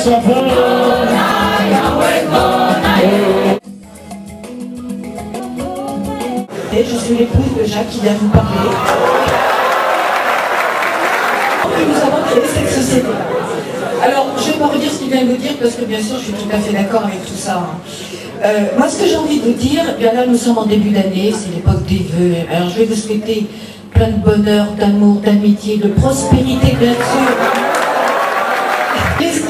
Je suis l'épouse de Jacques qui vient vous parler. Nous avons créé cette société. Alors, je ne vais pas redire ce qu'il vient de vous dire parce que bien sûr, je suis tout à fait d'accord avec tout ça. Moi, ce que j'ai envie de vous dire, bien là, nous sommes en début d'année, c'est l'époque des vœux. Alors, je vais vous souhaiter plein de bonheur, d'amour, d'amitié, de prospérité, bien sûr.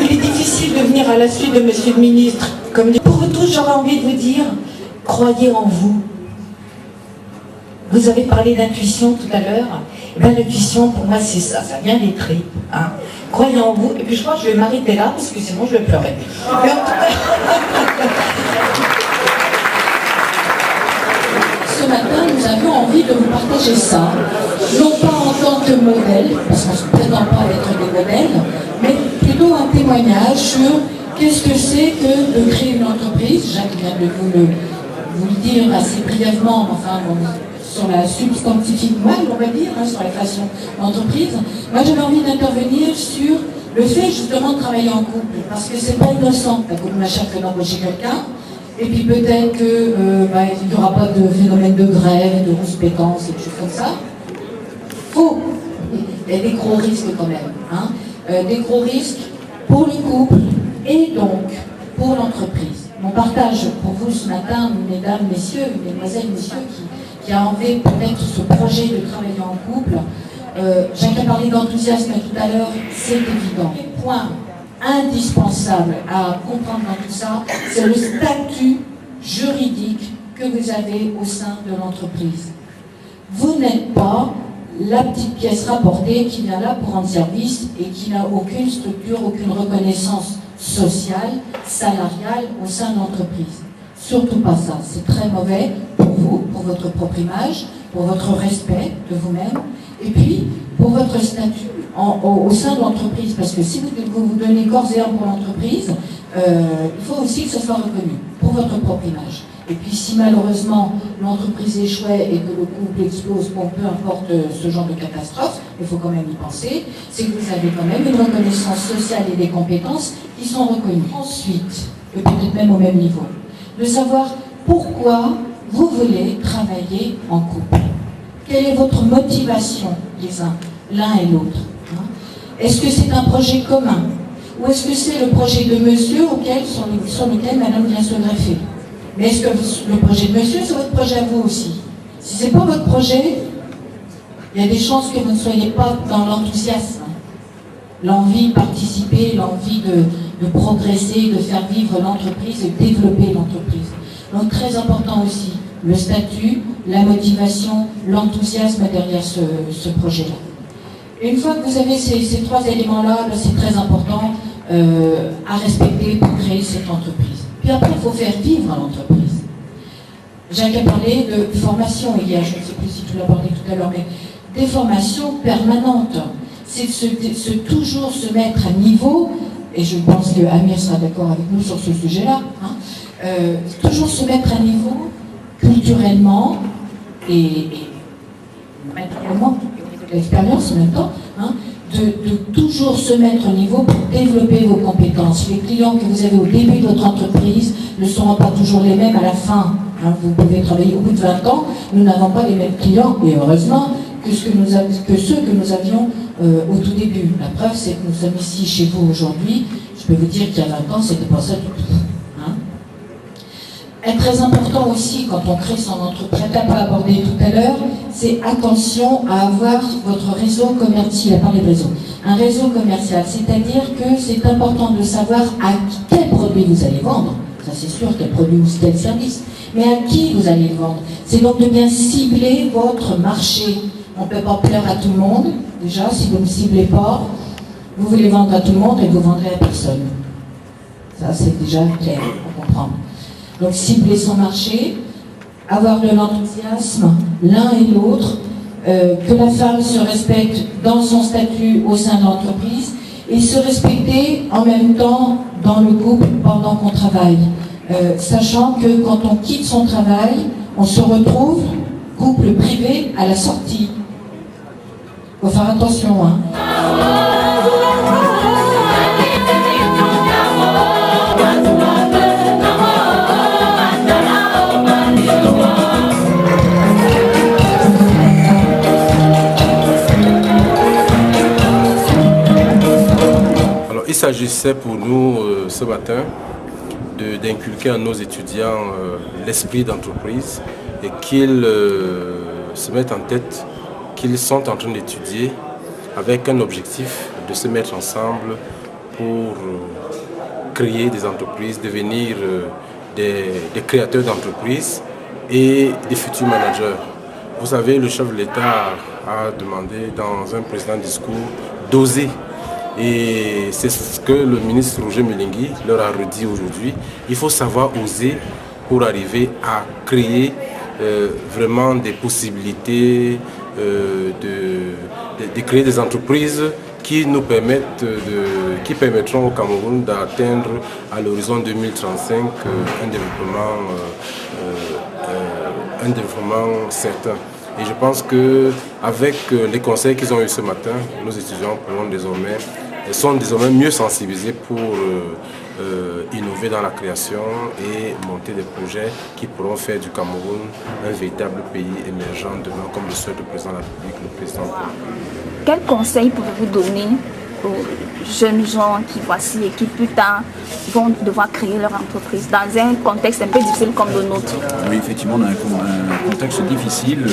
Il est difficile de venir à la suite de Monsieur le Ministre. Comme pour vous tous, j'aurais envie de vous dire, croyez en vous. Vous avez parlé d'intuition tout à l'heure. Eh bien, l'intuition, pour moi, c'est ça. Ça vient des tripes. Hein. Croyez en vous. Et puis, je crois que je vais m'arrêter là, parce que sinon, je vais pleurer. Mais en tout cas... Ce matin, nous avions envie de vous partager ça. Non pas en tant que modèle, parce qu'on ne se prétend pas être des modèles, mais plutôt un témoignage sur qu'est-ce que c'est que de créer une entreprise. Jacques vient de vous le dire assez brièvement, enfin... sur la substantifique mal, on va dire, hein, sur la création d'entreprise. Moi, j'avais envie d'intervenir sur le fait justement de travailler en couple, parce que c'est pas innocent, la couple machin que d'embaucher quelqu'un, et puis peut-être que il n'y aura pas de phénomène de grève, de rouspétance et des choses comme ça. Faux. Il y a des gros risques quand même, hein. Des gros risques pour le couple et donc pour l'entreprise. Mon partage pour vous ce matin, mesdames, messieurs, mesdemoiselles, messieurs, qui a envie peut-être ce projet de travailler en couple. Jacques a parlé d'enthousiasme tout à l'heure, c'est évident. Le point indispensable à comprendre dans tout ça, c'est le statut juridique que vous avez au sein de l'entreprise. Vous n'êtes pas la petite pièce rapportée qui vient là pour rendre service et qui n'a aucune structure, aucune reconnaissance sociale, salariale au sein de l'entreprise. Surtout pas ça, c'est très mauvais pour vous, pour votre propre image, pour votre respect de vous-même, et puis pour votre statut au sein de l'entreprise, parce que si vous vous donnez corps et âme pour l'entreprise, il faut aussi que ce soit reconnu, pour votre propre image. Et puis si malheureusement l'entreprise échouait et que le couple explose, bon, peu importe ce genre de catastrophe, il faut quand même y penser, c'est que vous avez quand même une reconnaissance sociale et des compétences qui sont reconnues. Ensuite, et peut-être même au même niveau, de savoir pourquoi vous voulez travailler en couple. Quelle est votre motivation, les uns, l'un et l'autre, hein? Est-ce que c'est un projet commun? Ou est-ce que c'est le projet de monsieur sur lequel madame vient se greffer? Mais est-ce que le projet de monsieur, c'est votre projet à vous aussi? Si ce n'est pas votre projet, il y a des chances que vous ne soyez pas dans l'enthousiasme, l'envie de participer, l'envie de progresser, de faire vivre l'entreprise et de développer l'entreprise. Donc très important aussi, le statut, la motivation, l'enthousiasme derrière ce projet-là. Une fois que vous avez ces trois éléments-là, c'est très important à respecter pour créer cette entreprise. Puis après, il faut faire vivre l'entreprise. Jacques a parlé de formation hier, je ne sais plus si tu l'as abordé tout à l'heure, mais des formations permanentes. C'est toujours se mettre à niveau, et je pense que Amir sera d'accord avec nous sur ce sujet-là, hein, toujours se mettre à niveau culturellement et matériellement, l'expérience en même temps, hein, de toujours se mettre au niveau pour développer vos compétences. Les clients que vous avez au début de votre entreprise ne seront pas toujours les mêmes à la fin. Hein, vous pouvez travailler au bout de 20 ans, nous n'avons pas les mêmes clients, et heureusement, que ceux que nous avions au tout début. La preuve, c'est que nous sommes ici chez vous aujourd'hui. Je peux vous dire qu'il y a 20 ans, c'était pas ça du tout. Hein. Et très important aussi, quand on crée son entreprise, tu n'as pas abordé tout à l'heure, c'est attention à avoir votre réseau commercial, à parler de réseau. Un réseau commercial, c'est-à-dire que c'est important de savoir à quel produit vous allez vendre. Ça c'est sûr, quel produit ou quel service. Mais à qui vous allez le vendre. C'est donc de bien cibler votre marché. On ne peut pas plaire à tout le monde. Déjà, si vous ne ciblez pas, vous voulez vendre à tout le monde et vous vendrez à personne. Ça, c'est déjà clair, pour comprendre. Donc, cibler son marché, avoir de l'enthousiasme, l'un et l'autre, que la femme se respecte dans son statut au sein de l'entreprise et se respecter en même temps dans le couple pendant qu'on travaille. Sachant que quand on quitte son travail, on se retrouve couple privé à la sortie. Faut faire attention, hein. s'agissait pour nous ce matin d'inculquer à nos étudiants l'esprit d'entreprise et qu'ils se mettent en tête qu'ils sont en train d'étudier avec un objectif de se mettre ensemble pour créer des entreprises, devenir des créateurs d'entreprises et des futurs managers. Vous savez, le chef de l'État a demandé dans un précédent discours d'oser. Et c'est ce que le ministre Roger Milingui leur a redit aujourd'hui. Il faut savoir oser pour arriver à créer vraiment des possibilités de créer des entreprises qui nous qui permettront au Cameroun d'atteindre à l'horizon 2035 un développement certain. Et je pense qu'avec les conseils qu'ils ont eus ce matin, nos étudiants sont désormais mieux sensibilisés pour innover dans la création et monter des projets qui pourront faire du Cameroun un véritable pays émergent demain, comme le souhaite le président de la République, le président. Quels conseils pouvez-vous donner aux jeunes gens qui voici et qui plus tard vont devoir créer leur entreprise dans un contexte un peu difficile comme le nôtre? Oui, effectivement, on a un contexte difficile.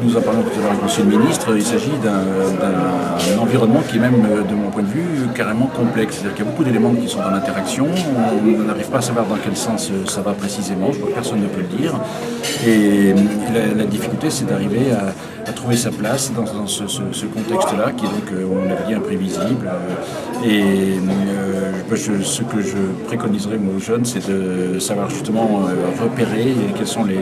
Nous en parlons tout à l'heure avec M. le ministre. Il s'agit d'un environnement qui est même, de mon point de vue, carrément complexe. C'est-à-dire qu'il y a beaucoup d'éléments qui sont dans l'interaction. On n'arrive pas à savoir dans quel sens ça va précisément. Je crois que personne ne peut le dire. Et la difficulté, c'est d'arriver à trouver sa place dans ce contexte-là, qui est donc, on l'a dit, imprévisible. Ce que je préconiserais aux jeunes, c'est de savoir justement repérer quels sont les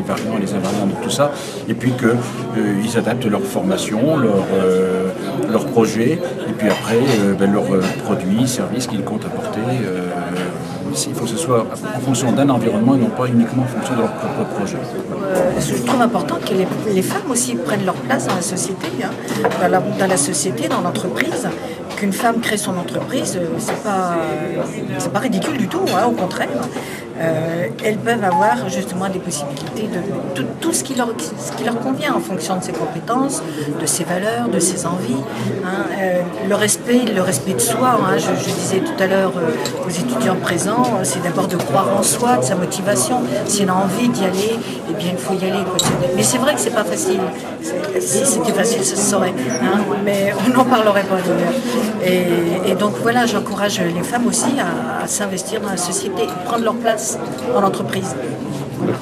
variants et les invariants de tout ça, et puis qu'ils adaptent leur formation, leur projet, et puis après leurs produits, services qu'ils comptent apporter. Il faut que ce soit en fonction d'un environnement et non pas uniquement en fonction de leur propre projet. Je trouve important que les femmes aussi prennent leur place dans la société, dans la société, dans l'entreprise. Qu'une femme crée son entreprise, c'est pas ridicule du tout, au contraire. Elles peuvent avoir justement des possibilités de tout ce qui leur convient en fonction de ses compétences, de ses valeurs, de ses envies. Le respect de soi, je disais tout à l'heure aux étudiants présents, c'est d'abord de croire en soi, de sa motivation. Si on a envie d'y aller, eh bien il faut y aller. Mais c'est vrai que c'est pas facile. Si c'était facile, ça se saurait. Mais on n'en parlerait pas d'ailleurs. Et donc voilà, j'encourage les femmes aussi à s'investir dans la société, prendre leur place dans l'entreprise. Voilà.